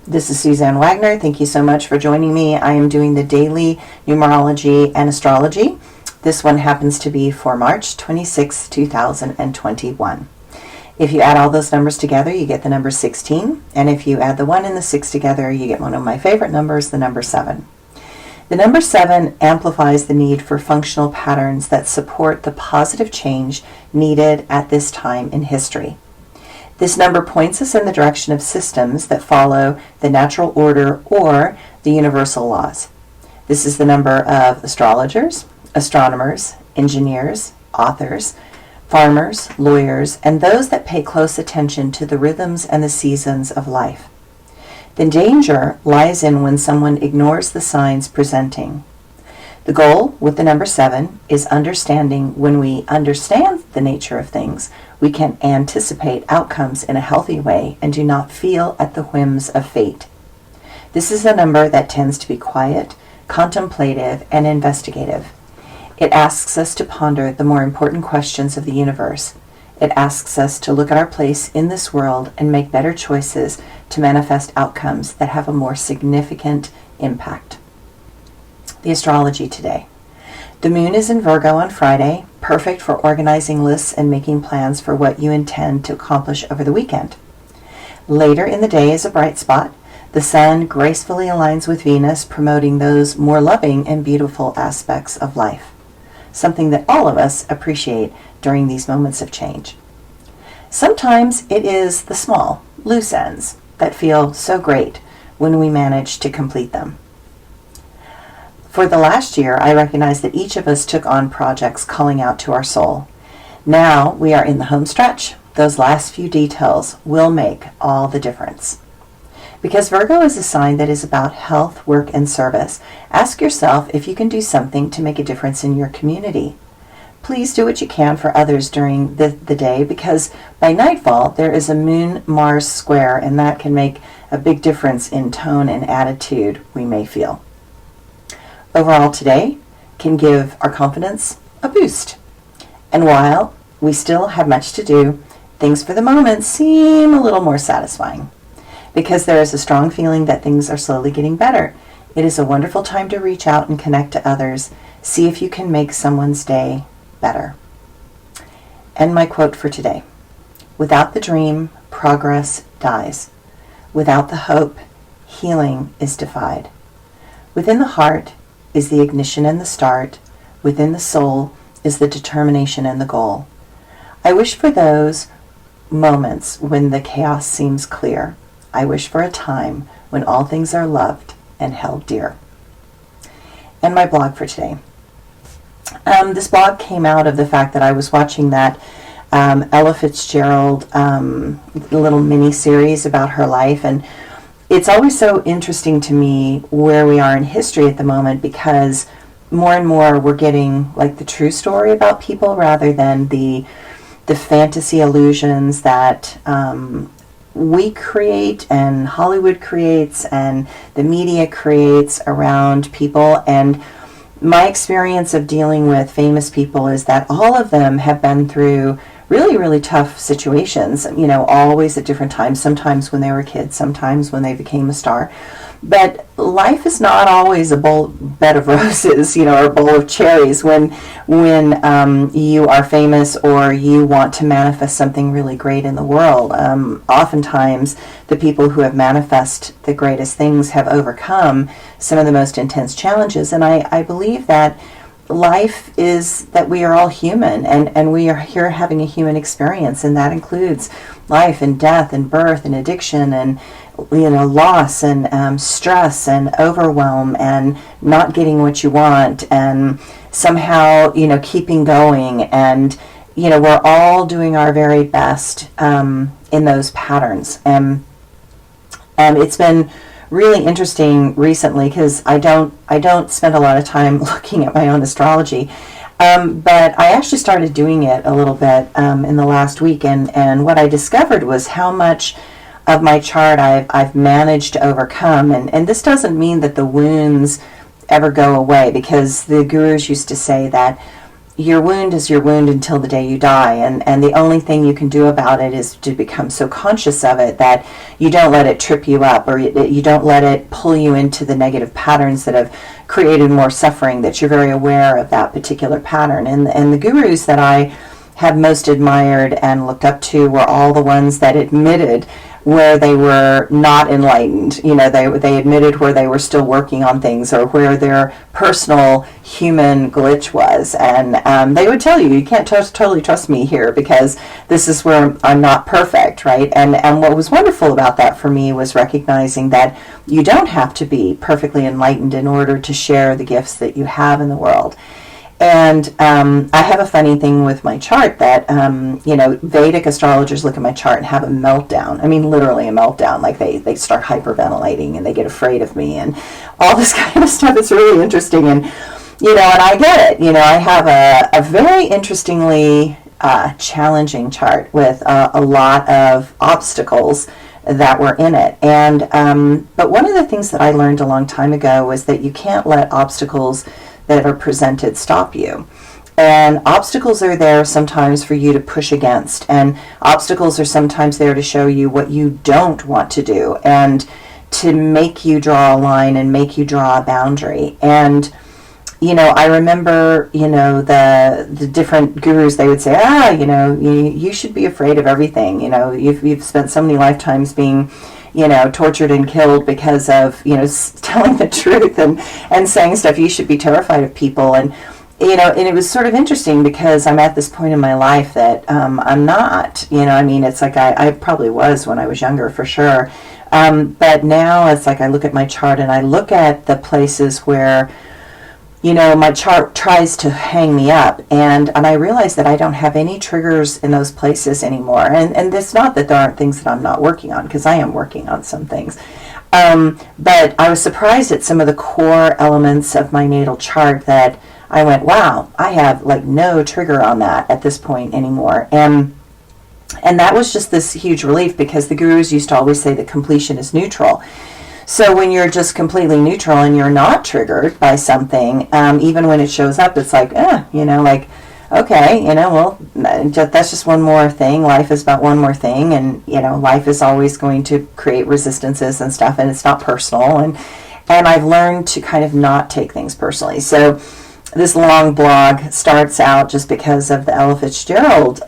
This is Suzanne Wagner. Thank you so much for joining me. I am doing the daily numerology and astrology. This one happens to be for March 26, 2021. If you add all those numbers together, you get the number 16. And if you add the 1 and the 6 together, you get one of my favorite numbers, the number 7. The number 7 amplifies the need for functional patterns that support the positive change needed at this time in history. This number points us in the direction of systems that follow the natural order or the universal laws. This is the number of astrologers, astronomers, engineers, authors, farmers, lawyers, and those that pay close attention to the rhythms and the seasons of life. The danger lies in when someone ignores the signs presenting. The goal with the number 7 is understanding. When we understand the nature of things, we can anticipate outcomes in a healthy way and do not feel at the whims of fate. This is a number that tends to be quiet, contemplative, and investigative. It asks us to ponder the more important questions of the universe. It asks us to look at our place in this world and make better choices to manifest outcomes that have a more significant impact. The astrology today. The moon is in Virgo on Friday, perfect for organizing lists and making plans for what you intend to accomplish over the weekend. Later in the day is a bright spot. The sun gracefully aligns with Venus, promoting those more loving and beautiful aspects of life, something that all of us appreciate during these moments of change. Sometimes it is the small, loose ends that feel so great when we manage to complete them. For the last year, I recognized that each of us took on projects calling out to our soul. Now we are in the home stretch. Those last few details will make all the difference. Because Virgo is a sign that is about health, work, and service, ask yourself if you can do something to make a difference in your community. Please do what you can for others during the day, because by nightfall there is a Moon-Mars square, and that can make a big difference in tone and attitude we may feel. Overall today can give our confidence a boost. And while we still have much to do, things for the moment seem a little more satisfying. Because there is a strong feeling that things are slowly getting better, it is a wonderful time to reach out and connect to others. See if you can make someone's day better. And my quote for today: without the dream, progress dies. Without the hope, healing is defied. Within the heart is the ignition and the start. Within the soul is the determination and the goal. I wish for those moments when the chaos seems clear. I wish for a time when all things are loved and held dear. And my blog for today. This blog came out of the fact that I was watching that Ella Fitzgerald little mini-series about her life, and it's always so interesting to me where we are in history at the moment, because more and more we're getting like the true story about people rather than the fantasy illusions that we create and Hollywood creates and the media creates around people. And my experience of dealing with famous people is that all of them have been through really, really tough situations, always at different times, sometimes when they were kids, sometimes when they became a star. But life is not always a bed of roses, or a bowl of cherries when you are famous or you want to manifest something really great in the world. Oftentimes, the people who have manifested the greatest things have overcome some of the most intense challenges. And I believe that life is that we are all human, and we are here having a human experience, and that includes life and death and birth and addiction and loss and stress and overwhelm and not getting what you want and somehow keeping going, and we're all doing our very best in those patterns. And it's been really interesting recently, because I don't spend a lot of time looking at my own astrology, but I actually started doing it a little bit in the last week, and what I discovered was how much of my chart I've managed to overcome, and this doesn't mean that the wounds ever go away, because the gurus used to say that your wound is your wound until the day you die, and the only thing you can do about it is to become so conscious of it that you don't let it trip you up, or you don't let it pull you into the negative patterns that have created more suffering, that you're very aware of that particular pattern. And the gurus that I have most admired and looked up to were all the ones that admitted where they were not enlightened. You know, they admitted where they were still working on things, or where their personal human glitch was. And they would tell you, you can't totally trust me here because this is where I'm not perfect, right? And what was wonderful about that for me was recognizing that you don't have to be perfectly enlightened in order to share the gifts that you have in the world. And I have a funny thing with my chart that, Vedic astrologers look at my chart and have a meltdown. I mean, literally a meltdown. Like they start hyperventilating and they get afraid of me and all this kind of stuff. It's really interesting. And, and I get it. I have a very interestingly challenging chart with a lot of obstacles that were in it. And but one of the things that I learned a long time ago was that you can't let obstacles that are presented stop you. And obstacles are there sometimes for you to push against, and obstacles are sometimes there to show you what you don't want to do and to make you draw a line and make you draw a boundary. And I remember the different gurus, they would say, you should be afraid of everything. You've spent so many lifetimes being tortured and killed because of, telling the truth and saying stuff. You should be terrified of people. And it was sort of interesting because I'm at this point in my life that I'm not, it's like I probably was when I was younger for sure. But now it's like I look at my chart and I look at the places where, my chart tries to hang me up, and I realize that I don't have any triggers in those places anymore. And it's not that there aren't things that I'm not working on, because I am working on some things. But I was surprised at some of the core elements of my natal chart that I went, wow, I have like no trigger on that at this point anymore. And that was just this huge relief, because the gurus used to always say that completion is neutral. So when you're just completely neutral and you're not triggered by something, even when it shows up, it's like, okay, well, that's just one more thing. Life is about one more thing, and, life is always going to create resistances and stuff, and it's not personal. And I've learned to kind of not take things personally. So this long blog starts out just because of the Ella Fitzgerald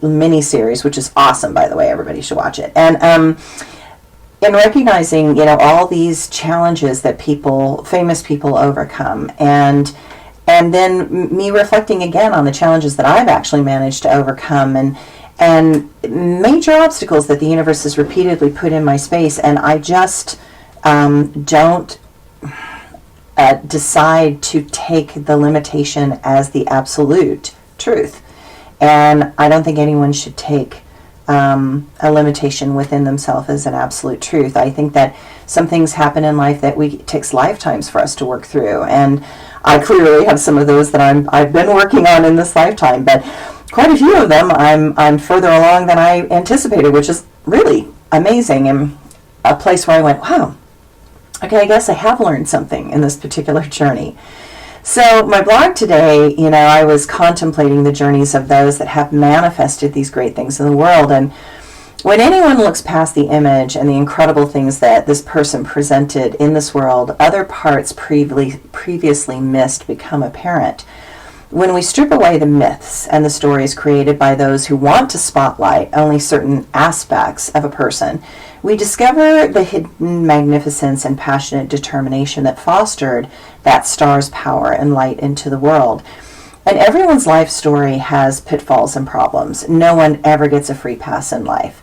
mini-series, which is awesome, by the way. Everybody should watch it. And in recognizing, all these challenges that famous people overcome, and then me reflecting again on the challenges that I've actually managed to overcome, and major obstacles that the universe has repeatedly put in my space, and I just don't decide to take the limitation as the absolute truth. And I don't think anyone should take a limitation within themselves as an absolute truth. I think that some things happen in life that it takes lifetimes for us to work through, and I clearly have some of those that I've been working on in this lifetime, but quite a few of them I'm further along than I anticipated, which is really amazing, and a place where I went, wow, okay, I guess I have learned something in this particular journey. So my blog today, I was contemplating the journeys of those that have manifested these great things in the world. And when anyone looks past the image and the incredible things that this person presented in this world, other parts previously missed become apparent. When we strip away the myths and the stories created by those who want to spotlight only certain aspects of a person, we discover the hidden magnificence and passionate determination that fostered that star's power and light into the world. And everyone's life story has pitfalls and problems. No one ever gets a free pass in life.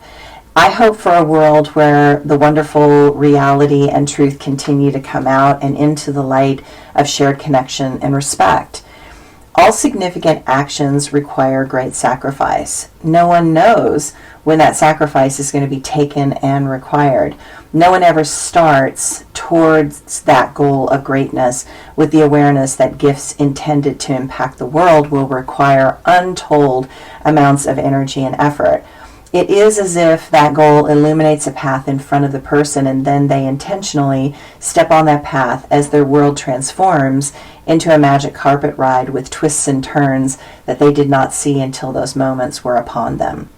I hope for a world where the wonderful reality and truth continue to come out and into the light of shared connection and respect. All significant actions require great sacrifice. No one knows when that sacrifice is going to be taken and required. No one ever starts towards that goal of greatness with the awareness that gifts intended to impact the world will require untold amounts of energy and effort. it is as if that goal illuminates a path in front of the person, and then they intentionally step on that path as their world transforms into a magic carpet ride with twists and turns that they did not see until those moments were upon them.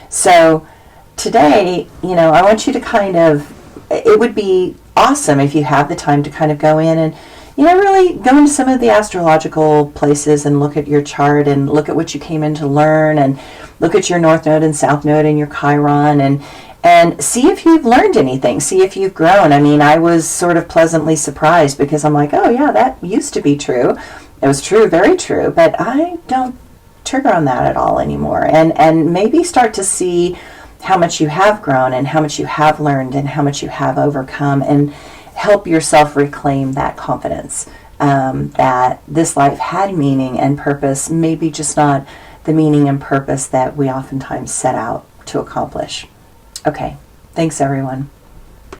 So today, I want you to it would be awesome if you have the time to kind of go in and, really go into some of the astrological places and look at your chart and look at what you came in to learn, and look at your North Node and South Node and your Chiron, and see if you've learned anything, see if you've grown. I mean, I was sort of pleasantly surprised, because I'm like, oh yeah, that used to be true. It was true, very true, but I don't trigger on that at all anymore. And maybe start to see how much you have grown and how much you have learned and how much you have overcome, and help yourself reclaim that confidence that this life had meaning and purpose, maybe just not the meaning and purpose that we oftentimes set out to accomplish. Okay, thanks everyone.